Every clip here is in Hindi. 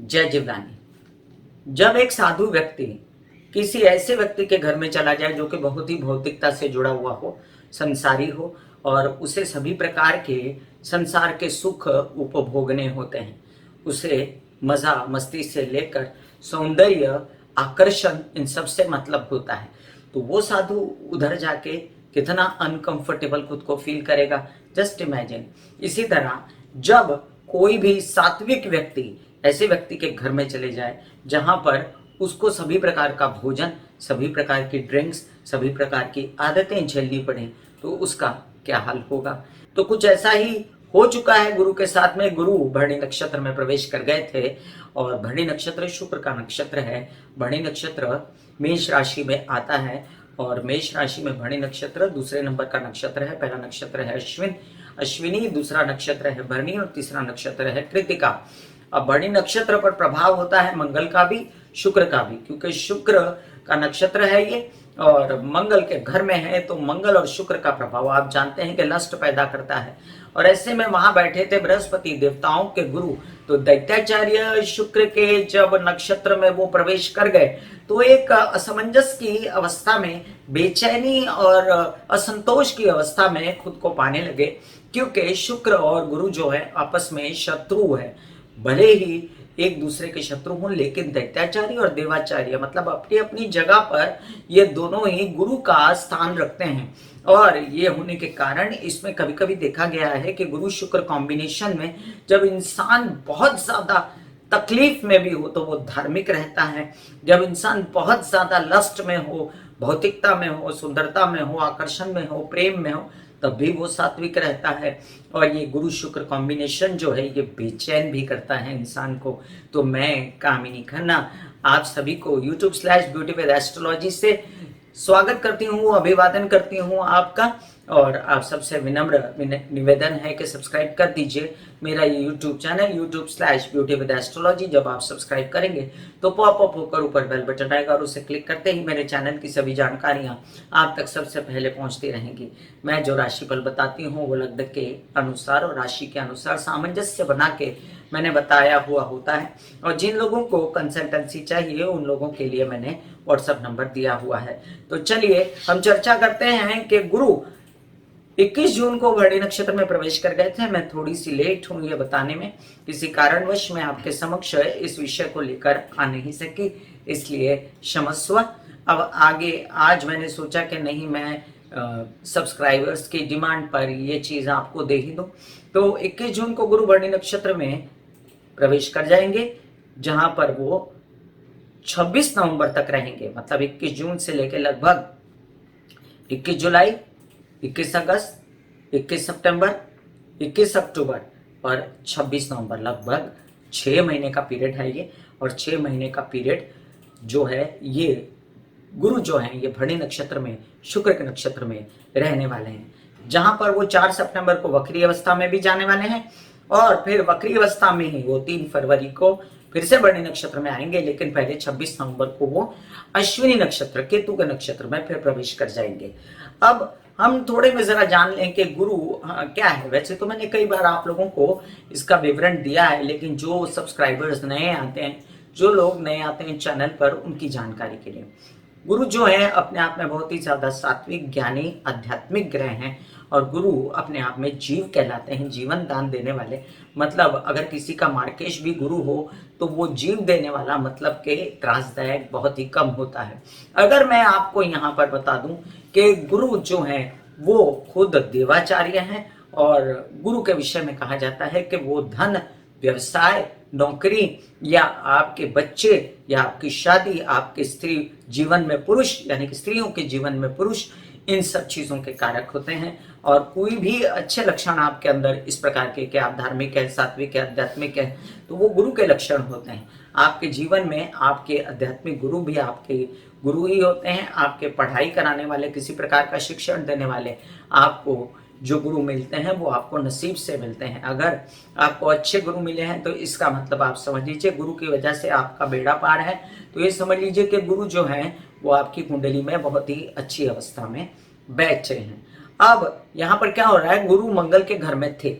जय जीवदानी। जब एक साधु व्यक्ति किसी ऐसे व्यक्ति के घर में चला जाए जो कि बहुत ही भौतिकता से जुड़ा हुआ हो, संसारी हो और उसे सभी प्रकार के संसार के सुख उपभोगने होते हैं, उसे मजा मस्ती से लेकर सौंदर्य आकर्षण इन सब से मतलब होता है, तो वो साधु उधर जाके कितना अनकंफर्टेबल खुद को फील करेगा, जस्ट इमेजिन। इसी तरह जब कोई भी सात्विक व्यक्ति ऐसे व्यक्ति के घर में चले जाए जहां पर उसको सभी प्रकार का भोजन, सभी प्रकार की ड्रिंक्स, सभी प्रकार की आदतें झेलनी पड़े, तो उसका क्या हाल होगा। तो कुछ ऐसा ही हो चुका है गुरु के साथ में। गुरु भरणी नक्षत्र में प्रवेश कर गए थे और भरणी नक्षत्र शुक्र का नक्षत्र है। भरणी नक्षत्र मेष राशि में आता है और मेष राशि में भरणी नक्षत्र दूसरे नंबर का नक्षत्र है। पहला नक्षत्र है अश्विनी, दूसरा नक्षत्र है भरणी और तीसरा नक्षत्र है कृतिका। अब भरणी नक्षत्र पर प्रभाव होता है मंगल का भी, शुक्र का भी, क्योंकि शुक्र का नक्षत्र है ये और मंगल के घर में है, तो मंगल और शुक्र का प्रभाव आप जानते हैं कि लस्ट पैदा करता है। और ऐसे में वहां बैठे थे बृहस्पति, देवताओं के गुरु, तो दैत्याचार्य शुक्र के जब नक्षत्र में वो प्रवेश कर गए तो एक असमंजस की अवस्था में, बेचैनी और असंतोष की अवस्था में खुद को पाने लगे, क्योंकि शुक्र और गुरु जो है आपस में शत्रु है। भले ही एक दूसरे के शत्रु हों, लेकिन दैत्याचार्य और देवाचार्य मतलब अपनी अपनी जगह पर ये दोनों ही गुरु का स्थान रखते हैं। और ये होने के कारण इसमें कभी कभी देखा गया है कि गुरु शुक्र कॉम्बिनेशन में जब इंसान बहुत ज्यादा तकलीफ में भी हो तो वो धार्मिक रहता है। जब इंसान बहुत ज्यादा लस्ट में हो, भौतिकता में हो, सुंदरता में हो, आकर्षण में हो, प्रेम में हो, तब भी वो सात्विक रहता है। और ये गुरु शुक्र कॉम्बिनेशन जो है ये बेचैन भी करता है इंसान को। तो मैं कामिनी खन्ना आप सभी को YouTube/ब्यूटी विद एस्ट्रोलॉजी से स्वागत करती हूँ, अभिवादन करती हूँ आपका। और आप सबसे विनम्र निवेदन है कि सब्सक्राइब कर दीजिए मेरा ये YouTube चैनल YouTube/ब्यूटी विद एस्ट्रोलॉजी। जब आप सब्सक्राइब करेंगे तो पॉपअप होकर ऊपर बेल बटन आएगा और उसे क्लिक करते ही मेरे चैनल की सभी जानकारियां आप तक सबसे पहले पहुंचती रहेंगी। मैं जो राशिफल बताती हूँ वो लग्न के अनुसार और राशि के अनुसार सामंजस्य बना के मैंने बताया हुआ होता है। और जिन लोगों को कंसल्टेंसी चाहिए उन लोगों के लिए मैंने व्हाट्सएप नंबर दिया हुआ है। तो चलिए हम चर्चा करते हैं कि गुरु 21 जून को भरणी नक्षत्र में प्रवेश कर गए थे। मैं थोड़ी सी लेट हूं ये बताने में, किसी कारणवश मैं आपके समक्ष इस विषय को लेकर आ नहीं सकी, इसलिए क्षमस्व। अब आगे आज मैंने सोचा कि नहीं, मैं सब्सक्राइबर्स की डिमांड पर ये चीज आपको दे ही दूं। तो 21 जून को गुरु भरणी नक्षत्र में प्रवेश कर जाएंगे, जहां पर वो 26 नवंबर तक रहेंगे। मतलब 21 जून से लेकर लगभग 21 जुलाई, 21 अगस्त, 21 सितंबर, 21 अक्टूबर और 26 नवंबर, लगभग 6 महीने का पीरियड है ये। और 6 महीने का पीरियड जो है ये गुरु जो है ये भरणी नक्षत्र में, शुक्र के नक्षत्र में रहने वाले हैं, जहां पर वो 4 सितंबर को वक्री अवस्था में भी जाने वाले हैं और फिर वक्री अवस्था में ही वो 3 फरवरी को फिर से भरणी नक्षत्र में आएंगे, लेकिन पहले 26 नवंबर को वो अश्विनी नक्षत्र, केतु के नक्षत्र में फिर प्रवेश कर जाएंगे। अब हम थोड़े में जरा जान लें कि गुरु क्या है। वैसे तो मैंने कई बार आप लोगों को इसका विवरण दिया है, लेकिन जो सब्सक्राइबर्स नए आते हैं, जो लोग नए आते हैं चैनल पर, उनकी जानकारी के लिए, गुरु जो है अपने आप में बहुत ही ज्यादा सात्विक, ज्ञानी, आध्यात्मिक ग्रह हैं। और गुरु अपने आप में जीव कहलाते हैं, जीवन दान देने वाले। मतलब अगर किसी का मार्केश भी गुरु हो तो वो जीव देने वाला, मतलब के त्रासदायक बहुत ही कम होता है। अगर मैं आपको यहाँ पर बता दूं कि गुरु जो है वो खुद देवाचार्य हैं और गुरु के विषय में कहा जाता है कि वो धन, व्यवसाय, नौकरी या आपके बच्चे या आपकी शादी, आपके स्त्री जीवन में पुरुष यानी कि स्त्रियों के जीवन में पुरुष, इन सब चीजों के कारक होते हैं। और कोई भी अच्छे लक्षण आपके अंदर इस प्रकार के कि आप धार्मिक है, सात्विक है, आध्यात्मिक है, तो वो गुरु के लक्षण होते हैं। आपके जीवन में आपके आध्यात्मिक गुरु भी आपके गुरु ही होते हैं। आपके पढ़ाई कराने वाले, किसी प्रकार का शिक्षण देने वाले, आपको जो गुरु मिलते हैं वो आपको नसीब से मिलते हैं। अगर आपको अच्छे गुरु मिले हैं तो इसका मतलब आप समझ लीजिए गुरु की वजह से आपका बेड़ा पार है। तो ये समझ लीजिए कि गुरु जो है वो आपकी कुंडली में बहुत ही अच्छी अवस्था में बैठे हैं। अब यहाँ पर क्या हो रहा है, गुरु मंगल के घर में थे,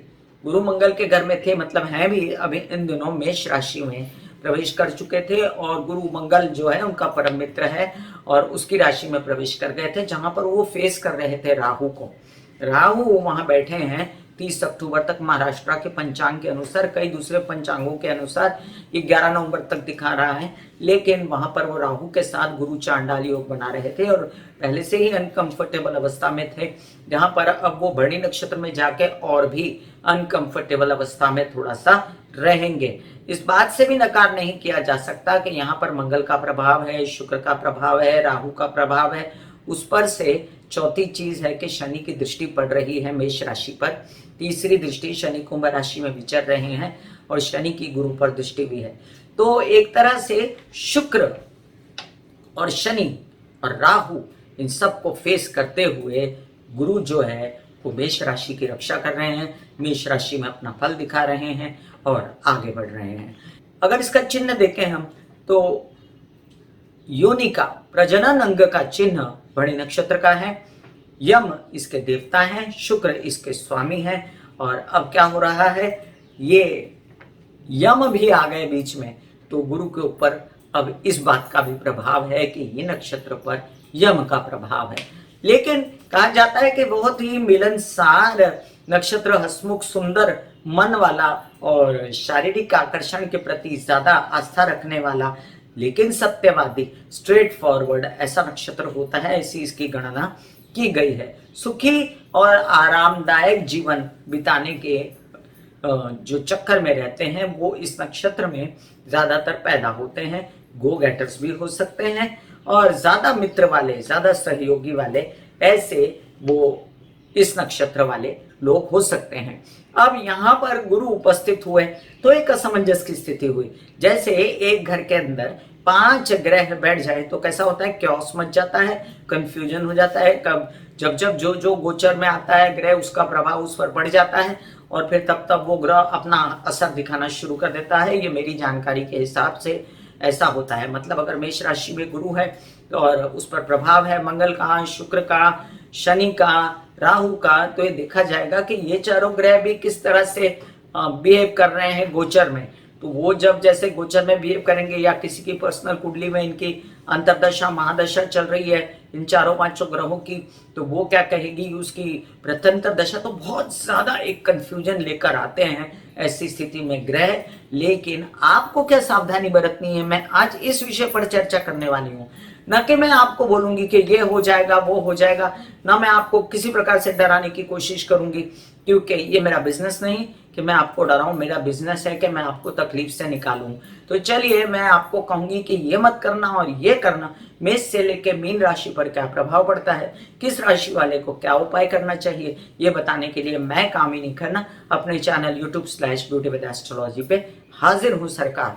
गुरु मंगल के घर में थे मतलब हैं भी अभी इन दिनों मेष राशि में प्रवेश कर चुके थे और गुरु मंगल जो है उनका परम मित्र है और उसकी राशि में प्रवेश कर गए थे, जहां पर वो फेस कर रहे थे राहु को। राहु वहां बैठे हैं 30 अक्टूबर तक महाराष्ट्र के पंचांग के अनुसार, कई दूसरे पंचांगों के अनुसार ये 11 नवंबर तक दिखा रहा है, लेकिन वहां पर वो राहु के साथ गुरु चांडाल योग बना रहे थे और पहले से ही अनकंफर्टेबल अवस्था में थे, जहां पर अब वो भरणी नक्षत्र में जाके और भी अनकंफर्टेबल अवस्था में थोड़ा सा रहेंगे। इस बात से भी नकार नहीं किया जा सकता कि यहाँ पर मंगल का प्रभाव है, शुक्र का प्रभाव है, राहु का प्रभाव है, उस पर से चौथी चीज है कि शनि की दृष्टि पड़ रही है मेष राशि पर, तीसरी दृष्टि शनि कुंभ राशि में विचर रहे हैं और शनि की गुरु पर दृष्टि भी है। तो एक तरह से शुक्र और शनि और राहु इन सब को फेस करते हुए गुरु जो है वो मेष राशि की रक्षा कर रहे हैं, मेष राशि में अपना फल दिखा रहे हैं और आगे बढ़ रहे हैं। अगर इसका चिन्ह देखें हम तो योनि का प्रजनन अंग का चिन्ह भरणी नक्षत्र का है, यम इसके देवता हैं, शुक्र इसके स्वामी हैं और अब क्या हो रहा है, ये यम भी आ गए बीच में, तो गुरु के ऊपर अब इस बात का भी प्रभाव है कि ये नक्षत्र पर यम का प्रभाव है। लेकिन कहा जाता है कि बहुत ही मिलनसार नक्षत्र, हसमुख, सुंदर मन वाला और शारीरिक आकर्षण के प्रति ज्यादा आस्था रखने वाला, लेकिन सत्यवादी, स्ट्रेट फॉरवर्ड ऐसा नक्षत्र होता है, ऐसी इसकी गणना की गई है। सुखी और आरामदायक जीवन बिताने के जो चक्कर में रहते हैं वो इस नक्षत्र में ज्यादातर पैदा होते हैं। गो गेटर्स भी हो सकते हैं और ज्यादा मित्र वाले, ज्यादा सहयोगी वाले, ऐसे वो इस नक्षत्र वाले लोग हो सकते हैं। अब यहाँ पर गुरु उपस्थित हुए तो एक असमंजस की स्थिति हुई। जैसे एक घर के अंदर 5 ग्रह बैठ जाए तो कैसा होता है, क्योस मच जाता है, कंफ्यूजन हो जाता है। कब जब जब जो जो गोचर में आता है ग्रह, उसका प्रभाव उस पर पड़ जाता है और फिर तब तब वो ग्रह अपना असर दिखाना शुरू कर देता है। ये मेरी जानकारी के हिसाब से ऐसा होता है। मतलब अगर मेष राशि में गुरु है और उस पर प्रभाव है मंगल का, शुक्र का, शनि का, राहु का, तो ये देखा जाएगा कि ये चारों ग्रह भी किस तरह से बिहेव कर रहे हैं गोचर में। तो वो जब जैसे गोचर में बिहेव करेंगे या किसी की पर्सनल कुंडली में इनकी अंतरदशा महादशा चल रही है इन चारों पांचों ग्रहों की, तो वो क्या कहेगी उसकी प्रत्यंतर दशा, तो बहुत ज्यादा एक कंफ्यूजन लेकर आते हैं ऐसी स्थिति में ग्रह। लेकिन आपको क्या सावधानी बरतनी है, मैं आज इस विषय पर चर्चा करने वाली हूँ। न कि मैं आपको बोलूंगी कि ये हो जाएगा वो हो जाएगा, ना मैं आपको किसी प्रकार से डराने की कोशिश करूंगी, क्योंकि ये मेरा बिजनेस नहीं कि मैं आपको डराऊं। मेरा बिजनेस है कि मैं आपको तकलीफ से निकालूं। तो चलिए मैं आपको कहूंगी कि ये मत करना और ये करना। मेष से लेके मीन राशि पर क्या प्रभाव पड़ता है, किस राशि वाले को क्या उपाय करना चाहिए, ये बताने के लिए मैं कामिनी खन्ना अपने चैनल YouTube/ब्यूटी विद एस्ट्रोलॉजी पे हाजिर हूँ सरकार।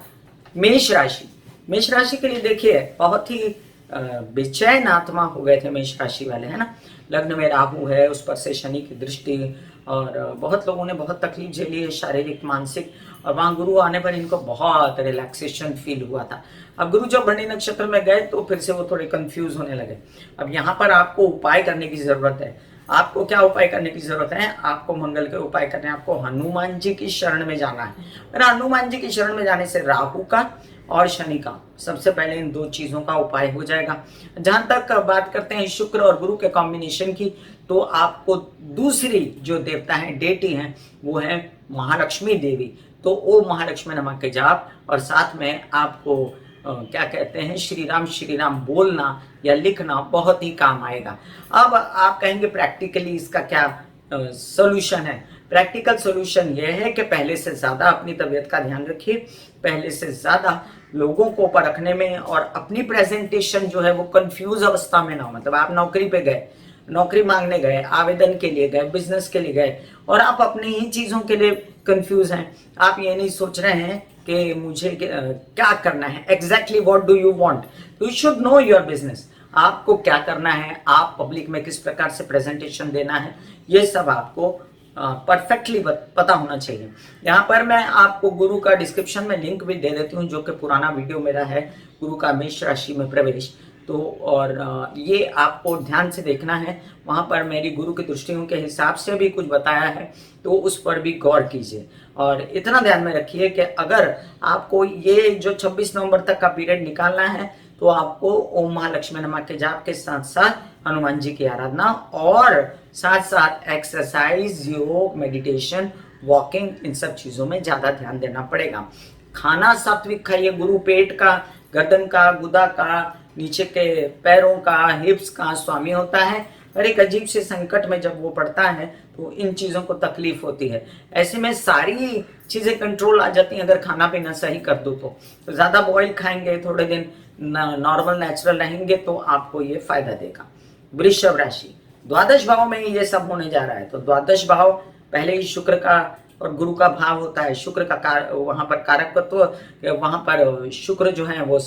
मेष राशि, मेष राशि के लिए देखिए बहुत ही बेचैन आत्मा हो गए थे मेष राशि वाले, है ना। लग्न में राहु है, उस पर से शनि की दृष्टि, और बहुत लोगों ने बहुत तकलीफ झेली है शारीरिक मानसिक, और वहां गुरु आने पर इनको बहुत रिलैक्सेशन फील हुआ था। अब गुरु जब भरणी नक्षत्र में गए तो फिर से वो थोड़े कंफ्यूज होने लगे। अब यहाँ पर आपको उपाय करने की जरूरत है। आपको क्या उपाय करने की जरूरत है, आपको मंगल के उपाय करने, आपको हनुमान जी की शरण में जाना है। और हनुमान जी की शरण में जाने से राहु का और शनि का सबसे पहले इन 2 चीजों का उपाय हो जाएगा। जहां तक बात करते हैं शुक्र और गुरु के कॉम्बिनेशन की, तो आपको दूसरी जो देवता है, डेटी हैं, वो है महालक्ष्मी देवी। तो ओ महालक्ष्मी नमः के जाप और साथ में आपको क्या कहते हैं श्री राम बोलना या लिखना बहुत ही काम आएगा। अब आप कहेंगे प्रैक्टिकली इसका क्या सोल्यूशन है। प्रैक्टिकल सोल्यूशन यह है कि पहले से ज्यादा अपनी तबीयत का ध्यान रखिए, पहले से ज्यादा लोगों को परखने में, और अपनी प्रेजेंटेशन जो है वो कंफ्यूज अवस्था में ना हो। मतलब आप नौकरी पे गए, नौकरी मांगने गए, आवेदन के लिए गए, बिजनेस के लिए गए, और आप अपनी ही चीजों के लिए कंफ्यूज हैं। आप ये नहीं सोच रहे हैं कि मुझे क्या करना है, exactly what do you want. You should know your business. आपको क्या करना है, आप पब्लिक में किस प्रकार से प्रेजेंटेशन देना है, ये सब आपको परफेक्टली पता होना चाहिए। यहाँ पर मैं आपको गुरु का डिस्क्रिप्शन में लिंक भी दे देती हूँ, जो कि पुराना वीडियो मेरा है गुरु का मेष राशि में प्रवेश। तो और ये आपको ध्यान से देखना है, वहाँ पर मेरी गुरु की दृष्टियों के हिसाब से भी कुछ बताया है, तो उस पर भी गौर कीजिए। और इतना ध्यान में रखिए कि अगर आपको ये जो 26 नवंबर तक का पीरियड निकालना है तो आपको ओम महालक्ष्मी नमः के जाप के साथ साथ हनुमान जी की आराधना और साथ साथ एक्सरसाइज, योग, मेडिटेशन, वॉकिंग, इन सब चीजों में ज्यादा ध्यान देना पड़ेगा। खाना सात्विक खाइए, गुरु पेट का, गर्दन का, गुदा का, नीचे के पैरों का, हिप्स का स्वामी होता है। और एक अजीब से संकट में जब वो पड़ता है तो इन चीजों को तकलीफ होती है। ऐसे में सारी चीजें कंट्रोल आ जाती हैं अगर खाना पीना सही कर दो तो ज्यादा बॉइल खाएंगे, थोड़े दिन नॉर्मल नेचुरल रहेंगे तो आपको ये फायदा देगा। वृषभ राशि, द्वादश भाव में ये सब होने जा रहा है। तो द्वादश भाव पहले ही शुक्र का और गुरु का भाव होता है। शुक्र का वहां पर कारकत्व, वहां पर शुक्र जो है वो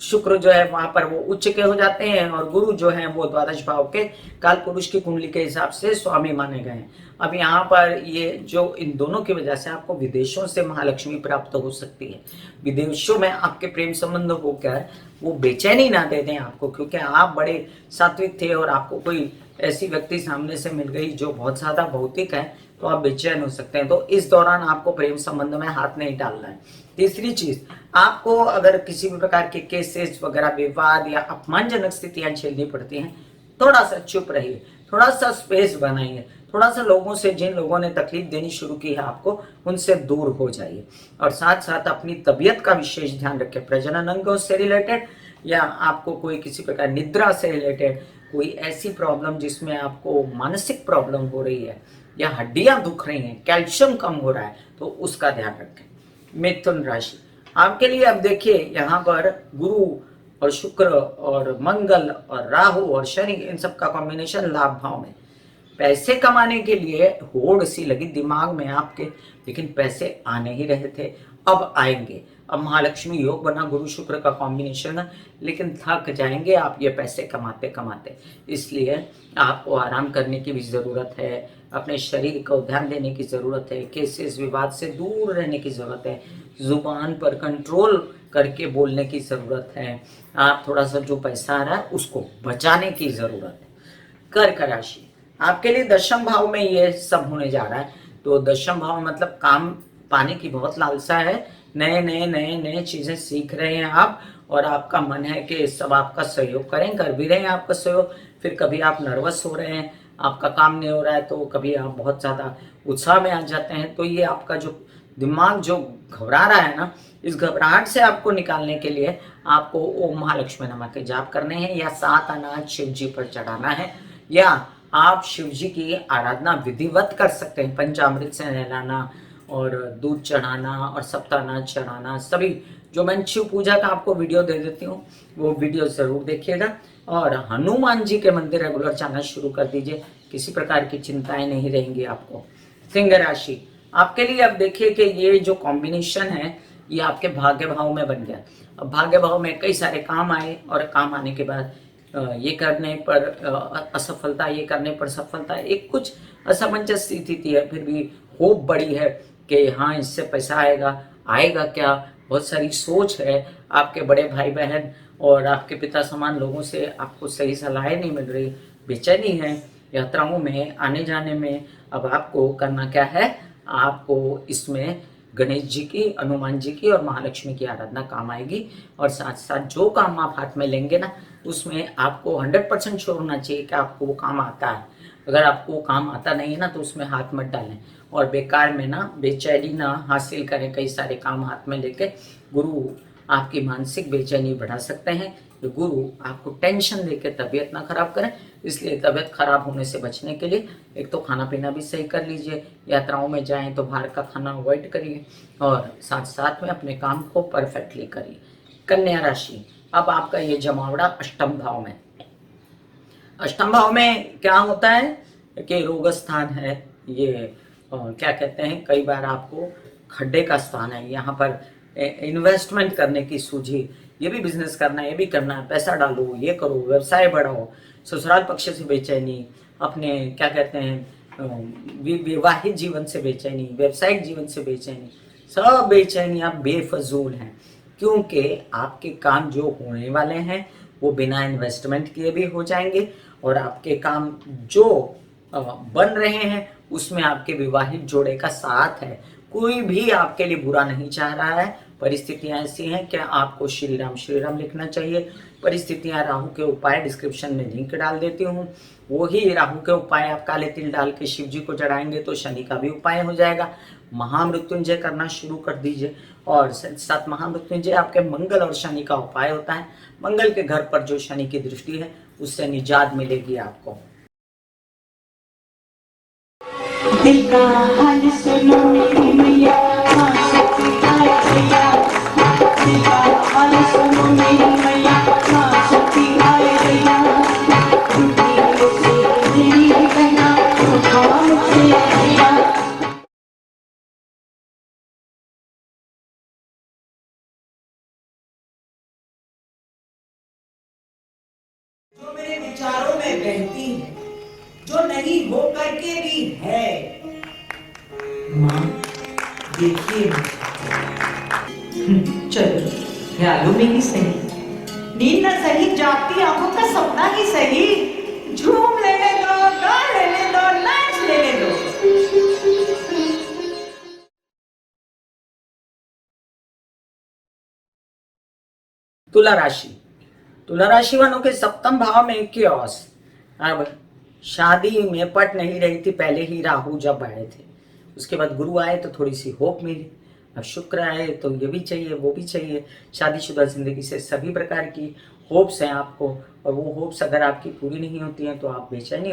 शुक्र जो है वहां पर वो उच्च के हो जाते हैं और गुरु जो है वो द्वादश भाव के काल पुरुष की कुंडली के हिसाब से स्वामी माने गए हैं। अब यहाँ पर ये जो इन दोनों की वजह से आपको विदेशों से महालक्ष्मी प्राप्त हो सकती है। विदेशों में आपके प्रेम संबंध होकर वो बेचैनी ना दे दें आपको, क्योंकि आप बड़े सात्विक थे और आपको कोई ऐसी व्यक्ति सामने से मिल गई जो बहुत ज्यादा भौतिक है तो आप बेचैन हो सकते हैं। तो इस दौरान आपको प्रेम संबंध में हाथ नहीं डालना है। तीसरी चीज, आपको अगर किसी भी प्रकार के केसेस वगैरह, विवाद या अपमानजनक स्थितियां झेलनी पड़ती हैं, थोड़ा सा चुप रहिए, थोड़ा सा स्पेस बनाइए, थोड़ा सा लोगों से, जिन लोगों ने तकलीफ देनी शुरू की है आपको, उनसे दूर हो जाइए। और साथ साथ अपनी तबीयत का विशेष ध्यान रखें। प्रजनन अंगों से रिलेटेड या आपको कोई किसी प्रकार निद्रा से रिलेटेड कोई ऐसी प्रॉब्लम जिसमें आपको मानसिक प्रॉब्लम हो रही है या हड्डियां दुख रही हैं, कैल्शियम कम हो रहा है, तो उसका ध्यान रखें। मिथुन राशि, आपके लिए अब देखिए यहाँ पर गुरु और शुक्र और मंगल और राहु और शनि, इन सब का कॉम्बिनेशन लाभ भाव में। पैसे कमाने के लिए होड़ सी लगी दिमाग में आपके, लेकिन पैसे आ नहीं रहे थे, अब आएंगे। अब महालक्ष्मी योग बना, गुरु शुक्र का कॉम्बिनेशन है, लेकिन थक जाएंगे आप ये पैसे कमाते कमाते। इसलिए आपको आराम करने की भी जरूरत है, अपने शरीर को ध्यान देने की जरूरत है, केसेस विवाद से दूर रहने की जरूरत है, जुबान पर कंट्रोल करके बोलने की जरूरत है। आप थोड़ा सा जो पैसा आ रहा है उसको बचाने की जरूरत है। कर्क राशि, आपके लिए दशम भाव में ये सब होने जा रहा है। तो दशम भाव मतलब काम पाने की बहुत लालसा है, नए नए नए नए चीजें सीख रहे हैं आप, और आपका मन है कि सब आपका सहयोग करें, कर भी रहे हैं आपका सहयोग। फिर कभी आप नर्वस हो रहे हैं, आपका काम नहीं हो रहा है, तो कभी आप बहुत ज्यादा उत्साह में आ जाते हैं। तो ये आपका जो दिमाग जो घबरा रहा है ना, इस घबराहट से आपको निकालने के लिए आपको ओम महालक्ष्मी नमः के जाप करने हैं, या 7 अनाज शिव जी पर चढ़ाना है, या आप शिव जी की आराधना विधिवत कर सकते हैं। पंचामृत से नहलाना और दूध चढ़ाना और सप्तानाथ चढ़ाना, सभी जो मैं शिव पूजा का आपको वीडियो दे देती हूँ वो वीडियो जरूर देखिएगा। और हनुमान जी के मंदिर रेगुलर जाना शुरू कर दीजिए, किसी प्रकार की चिंताएं नहीं रहेंगी आपको। सिंह राशि, आपके लिए अब देखिए कि ये जो कॉम्बिनेशन है ये आपके भाग्य भाव में बन गया। अब भाग्य भाव में कई सारे काम आए और काम आने के बाद ये करने पर असफलता, ये करने पर सफलता, एक कुछ असमंजस स्थिति है, फिर भी होप बड़ी है कि हाँ इससे पैसा आएगा, आएगा क्या। बहुत सारी सोच है, आपके बड़े भाई बहन और आपके पिता समान लोगों से आपको सही सलाहें नहीं मिल रही, बेचैनी है यात्राओं में आने जाने में। अब आपको करना क्या है, आपको इसमें गणेश जी की, हनुमान जी की और महालक्ष्मी की आराधना काम आएगी। और साथ साथ जो काम आप हाथ में लेंगे ना, उसमें आपको 100% श्योर होना चाहिए कि आपको वो काम आता है। अगर आपको काम आता नहीं है ना तो उसमें हाथ मत डालें और बेकार में ना बेचैनी ना हासिल करें। कई सारे काम हाथ में लेके गुरु आपकी मानसिक बेचैनी बढ़ा सकते हैं। तो गुरु आपको टेंशन देकर तबीयत ना खराब करें, इसलिए तबीयत खराब होने से बचने के लिए एक तो खाना पीना भी सही कर लीजिए, यात्राओं में जाएं तो बाहर का खाना अवॉइड करिए और साथ साथ में अपने काम को परफेक्टली करिए। कन्या राशि, अब आपका ये जमावड़ा अष्टम भाव में। अष्टम भाव में क्या होता है कि रोग स्थान है, ये क्या कहते हैं, कई बार आपको खड्डे का स्थान है। यहाँ पर इन्वेस्टमेंट करने की सूझी, ये भी बिजनेस करना है, ये भी करना है, पैसा डालो, ये करो, व्यवसाय बढ़ाओ। ससुराल पक्ष से बेचैनी, अपने क्या कहते हैं विवाहित जीवन से बेचैनी, व्यवसायिक जीवन से बेचैनी, सब बेचैनियां बेफजूल हैं, क्योंकि आपके काम जो होने वाले हैं वो बिना इन्वेस्टमेंट किए भी हो जाएंगे, और आपके काम जो बन रहे हैं उसमें आपके विवाहित जोड़े का साथ है, कोई भी आपके लिए बुरा नहीं चाह रहा है। परिस्थितियां ऐसी हैं कि आपको श्री राम लिखना चाहिए। परिस्थितियां राहु के उपाय डिस्क्रिप्शन में लिंक डाल देती हूँ। वही राहु के उपाय आप काले तिल डाल के शिव जी को चढ़ाएंगे तो शनि का भी उपाय हो जाएगा। महामृत्युंजय करना शुरू कर दीजिए। और साथ महामृत्युंजय आपके मंगल और शनि का उपाय होता है। मंगल के घर पर जो शनि की दृष्टि है उससे निजात मिलेगी आपको। दिल का हाल सुनो मेरी मैया, दिल का हाल सुनो मेरी मैया, शक्ति आए भैया, जो मेरे विचारों में बहती है, जो नहीं हो करके भी है, माँ देखिए चलो ख्यालों में ही सही, नींद न सही, जागती आंखों का सपना ही सही, झूम लेने दो, गा लेने दो, नाच लेने दो। तुला राशि, तुला राशि वालों के सप्तम भाव में क्योस। अब शादी में पट नहीं रही थी पहले ही राहु जब आए थे, उसके बाद गुरु आए तो थोड़ी सी होप मिली, अब शुक्र आए तो ये भी चाहिए वो भी चाहिए। शादीशुदा जिंदगी से सभी प्रकार की होप्स हैं आपको, और वो होप्स अगर आपकी पूरी नहीं होती हैं तो आप बेचैनी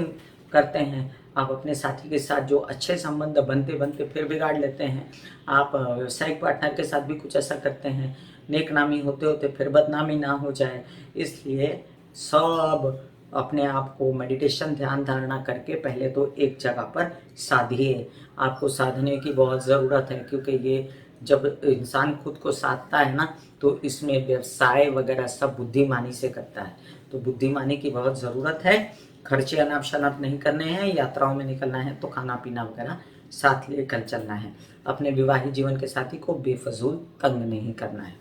करते हैं। आप अपने साथी के साथ जो अच्छे संबंध बनते बनते फिर बिगाड़ लेते हैं। आप व्यावसायिक पार्टनर के साथ भी कुछ ऐसा करते हैं, नेक नामी होते होते फिर बदनामी ना हो जाए, इसलिए सब अपने आप को मेडिटेशन ध्यान धारणा करके पहले तो एक जगह पर साधिए। आपको साधने की बहुत ज़रूरत है, क्योंकि ये जब इंसान खुद को साधता है ना तो इसमें व्यवसाय वगैरह सब बुद्धिमानी से करता है, तो बुद्धिमानी की बहुत ज़रूरत है। खर्चे अनाप शनाप नहीं करने हैं, यात्राओं में निकलना है तो खाना पीना वगैरह साथ लेकर चलना है। अपने विवाहित जीवन के साथी को बेफजूल तंग नहीं करना है।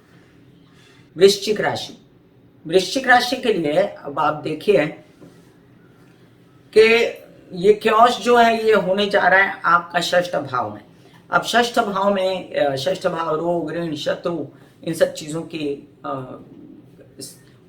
वृश्चिक राशि, वृश्चिक राशि के लिए अब आप देखिए कि ये क्योस जो है ये होने जा रहा है आपका षष्ठ भाव में। अब षष्ठ भाव में, षष्ठ भाव रोग ऋण शत्रु इन सब चीजों की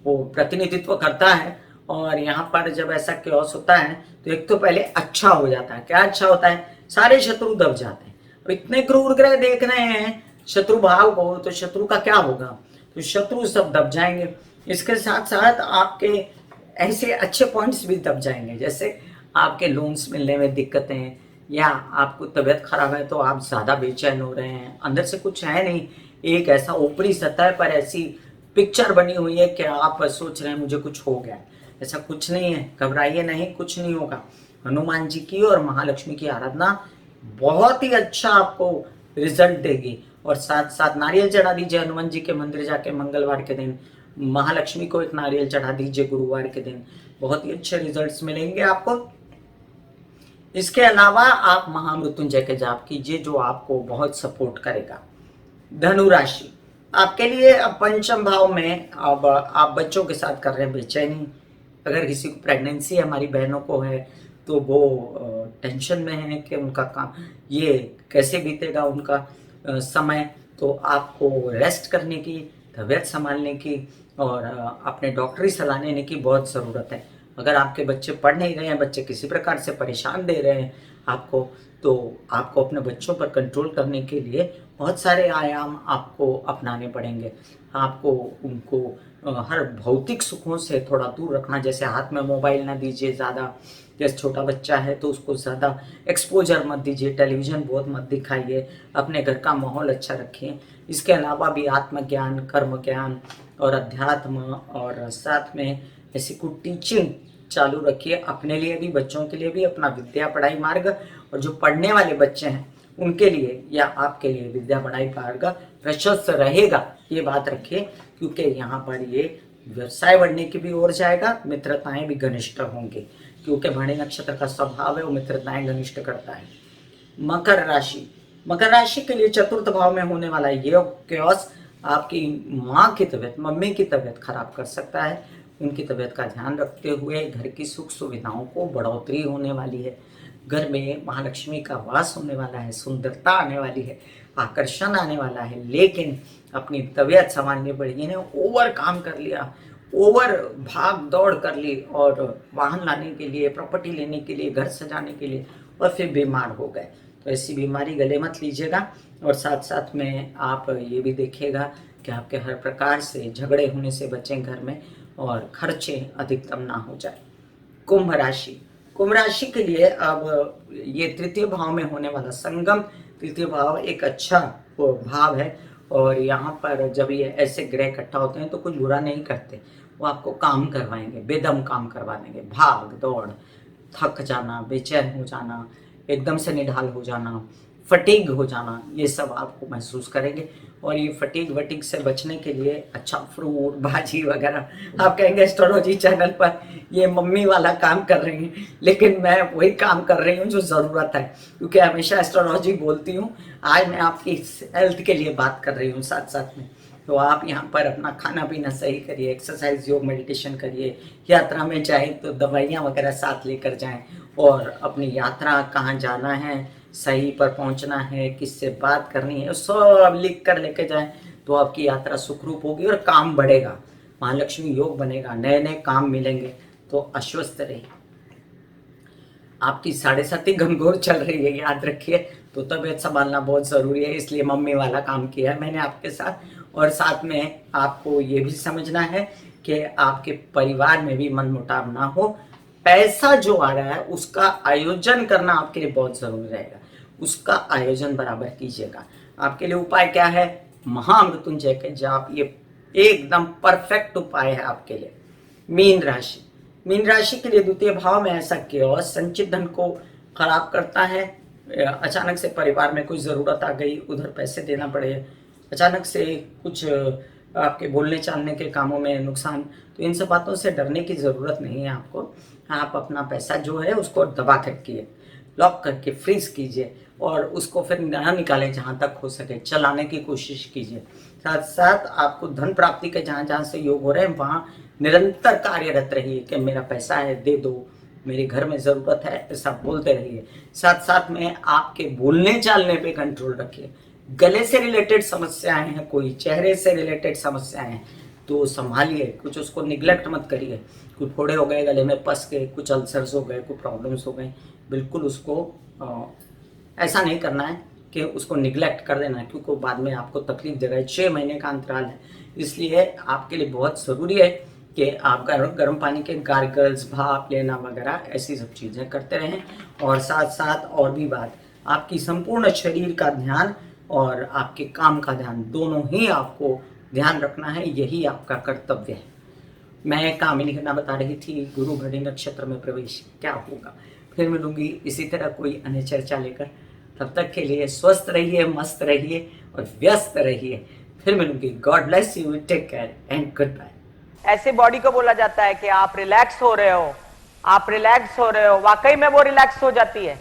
वो प्रतिनिधित्व करता है। और यहाँ पर जब ऐसा क्योस होता है तो एक तो पहले अच्छा हो जाता है। क्या अच्छा होता है? सारे शत्रु दब जाते हैं। अब इतने क्रूर ग्रह देख रहे हैं शत्रु भाव को, तो शत्रु का क्या होगा? तो शत्रु सब दब जाएंगे। इसके साथ साथ आपके ऐसे अच्छे पॉइंट्स भी दब जाएंगे, जैसे आपके लोन्स मिलने में दिक्कतें, या आपको तबीयत खराब है तो आप ज्यादा बेचैन हो रहे हैं, अंदर से कुछ है नहीं, एक ऐसा ऊपरी सतह पर ऐसी पिक्चर बनी हुई है कि आप सोच रहे हैं मुझे कुछ हो गया। ऐसा कुछ नहीं है, घबराइए नहीं, कुछ नहीं होगा। हनुमान जी की और महालक्ष्मी की आराधना बहुत ही अच्छा आपको रिजल्ट देगी। और साथ साथ नारियल चढ़ा दीजिए हनुमान जी के मंदिर जाके मंगलवार के दिन, महालक्ष्मी को एक नारियल चढ़ा दीजिए गुरुवार के दिन, बहुत ही अच्छे रिजल्ट्स मिलेंगे आपको। इसके अलावा आप महामृत्युंजय के जाप कीजिए जो आपको बहुत सपोर्ट करेगा। धनु राशि, आपके लिए अब पंचम भाव में अब आप बच्चों के साथ कर रहे हैं बेचैनी। अगर किसी को प्रेगनेंसी हमारी बहनों को है तो वो टेंशन में है कि उनका काम ये कैसे बीतेगा उनका समय। तो आपको रेस्ट करने की, तबीयत संभालने की और अपने डॉक्टरी सलाह लेने की बहुत ज़रूरत है। अगर आपके बच्चे पढ़ नहीं रहे हैं, बच्चे किसी प्रकार से परेशान दे रहे हैं आपको, तो आपको अपने बच्चों पर कंट्रोल करने के लिए बहुत सारे आयाम आपको अपनाने पड़ेंगे। आपको उनको हर भौतिक सुखों से थोड़ा दूर रखना, जैसे हाथ में मोबाइल ना दीजिए ज़्यादा, जैसे छोटा बच्चा है तो उसको ज़्यादा एक्सपोजर मत दीजिए, टेलीविज़न बहुत मत दिखाइए, अपने घर का माहौल अच्छा रखिए। इसके अलावा भी आत्मज्ञान, कर्म ज्ञान और अध्यात्म और साथ में ऐसी कुछ टीचिंग चालू रखिए, अपने लिए भी बच्चों के लिए भी। अपना विद्या पढ़ाई मार्ग और जो पढ़ने वाले बच्चे हैं उनके लिए या आपके लिए विद्या पढ़ाई मार्ग प्रशस्त रहेगा, ये बात रखिए, क्योंकि यहाँ पर ये व्यवसाय बढ़ने की भी ओर जाएगा, मित्रताएं भी घनिष्ठ होंगी, क्योंकि भरणी नक्षत्र का स्वभाव है वो मित्रताएं घनिष्ठ करता है। मकर राशि, मकर राशि के लिए चतुर्थ भाव में होने वाला ये क्योस आपकी माँ की तबीयत, मम्मी की तबीयत खराब कर सकता है। उनकी तबीयत का ध्यान रखते हुए घर की सुख सुविधाओं को बढ़ोतरी होने वाली है। घर में महालक्ष्मी का वास होने वाला है, सुंदरता आने वाली है, आकर्षण आने वाला है। लेकिन अपनी तबीयत संभालनी पड़ेगी ना। ओवर काम कर लिया, ओवर भाग दौड़ कर ली और वाहन लाने के लिए, प्रॉपर्टी लेने के लिए, घर सजाने के लिए, और फिर बीमार हो गए, तो ऐसी बीमारी गले मत लीजिएगा। और साथ साथ में आप ये भी देखिएगा कि आपके हर प्रकार से झगड़े होने से बचें घर में, और खर्चे अधिकतम ना हो जाए। कुंभ राशि, कुंभ राशि के लिए अब ये तृतीय भाव में होने वाला संगम तृतीय भाव एक अच्छा भाव है, और यहाँ पर जब ये ऐसे ग्रह इकट्ठा होते हैं तो कुछ बुरा नहीं करते, वो आपको काम करवाएंगे, बेदम काम करवा देंगे। भाग दौड़, थक जाना, बेचैन हो जाना, एकदम से निढाल हो जाना, फटीग हो जाना, ये सब आपको महसूस करेंगे। और ये फटीग वटीग से बचने के लिए अच्छा फ्रूट भाजी वगैरह, आप कहेंगे एस्ट्रोलॉजी चैनल पर ये मम्मी वाला काम कर रही हैं, लेकिन मैं वही काम कर रही हूँ जो ज़रूरत है, क्योंकि हमेशा एस्ट्रोलॉजी बोलती हूँ। आज मैं आपकी हेल्थ के लिए बात कर रही हूँ साथ साथ में। तो आप यहाँ पर अपना खाना पीना सही करिए, एक्सरसाइज योग मेडिटेशन करिए, यात्रा में जाए तो दवाइयाँ वगैरह साथ लेकर जाएं, और अपनी यात्रा कहाँ जाना है, सही पर पहुँचना है, किससे बात करनी है, सब लिख कर लेके जाएं, तो आपकी यात्रा सुखरूप होगी और काम बढ़ेगा, महालक्ष्मी योग बनेगा, नए नए काम मिलेंगे। तो आश्वस्त रहिए। आपकी 7.5 घनघोर चल रही है, याद रखिए, तो तबीयत संभालना बहुत ज़रूरी है, इसलिए मम्मी वाला काम किया है मैंने आपके साथ। और साथ में आपको ये भी समझना है कि आपके परिवार में भी मनमुटाव ना हो। पैसा जो आ रहा है उसका आयोजन करना आपके लिए बहुत ज़रूरी रहेगा, उसका आयोजन बराबर कीजिएगा। आपके लिए उपाय क्या है? महामृत्युंजय के जाप, ये एकदम परफेक्ट उपाय है आपके लिए। मीन राशि, मीन राशि के लिए द्वितीय भाव में ऐसा केओस संचित धन को खराब करता है। अचानक से परिवार में कोई ज़रूरत आ गई, उधर पैसे देना पड़े, अचानक से कुछ आपके बोलने चालने के कामों में नुकसान, तो इन सब बातों से डरने की ज़रूरत नहीं है आपको। आप अपना पैसा जो है उसको दबा कर रखिए, लॉक करके फ्रीज कीजिए, और उसको फिर ना निकालें, जहाँ तक हो सके चलाने की कोशिश कीजिए। साथ साथ आपको धन प्राप्ति के जहाँ जहाँ से योग हो रहे हैं वहाँ निरंतर कार्यरत रहिए कि मेरा पैसा है दे दो, मेरे घर में ज़रूरत है, ऐसा बोलते रहिए। साथ साथ में आपके बोलने चालने पे कंट्रोल रखिए। गले से रिलेटेड समस्याएं हैं, कोई चेहरे से रिलेटेड समस्याएं हैं, तो संभालिए, कुछ उसको निगलेक्ट मत करिए। कुछ फोड़े हो गए, गले में पस गए, कुछ अल्सर्स हो गए, कुछ प्रॉब्लम्स हो गए, बिल्कुल उसको ऐसा नहीं करना है कि उसको निगलेक्ट कर देना है, क्योंकि बाद में आपको तकलीफ देगा। 6 महीने का अंतराल है, इसलिए आपके लिए बहुत ज़रूरी है कि आप गर्म पानी के गार्गल्स, भाप लेना वगैरह ऐसी सब चीज़ें करते रहें। और साथ साथ और भी बात, आपकी संपूर्ण शरीर का ध्यान और आपके काम का ध्यान, दोनों ही आपको ध्यान रखना है, यही आपका कर्तव्य है। मैं कामिनी खन्ना बता रही थी गुरु भरणी नक्षत्र में प्रवेश क्या होगा। फिर मिलूंगी इसी तरह कोई अन्य चर्चा लेकर। तब तक के लिए स्वस्थ रहिए, मस्त रहिए और व्यस्त रहिए। फिर मिलूंगी। God bless you, take care and goodbye. ऐसे बॉडी को बोला जाता है कि आप रिलैक्स हो रहे हो, आप रिलैक्स हो रहे हो, वाकई में वो रिलैक्स हो जाती है।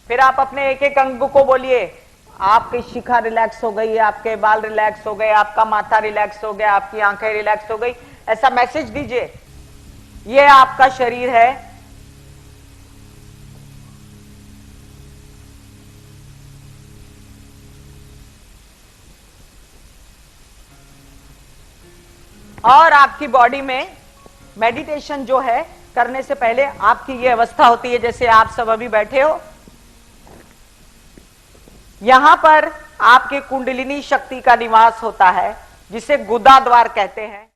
फिर आप अपने एक एक अंग को बोलिए, आपकी शिखा रिलैक्स हो गई, आपके बाल रिलैक्स हो गए, आपका माथा रिलैक्स हो गया, आपकी आंखें रिलैक्स हो गई, ऐसा मैसेज दीजिए। ये आपका शरीर है, और आपकी बॉडी में मेडिटेशन जो है करने से पहले आपकी ये अवस्था होती है, जैसे आप सब अभी बैठे हो, यहां पर आपके कुंडलिनी शक्ति का निवास होता है, जिसे गुदा द्वार कहते हैं।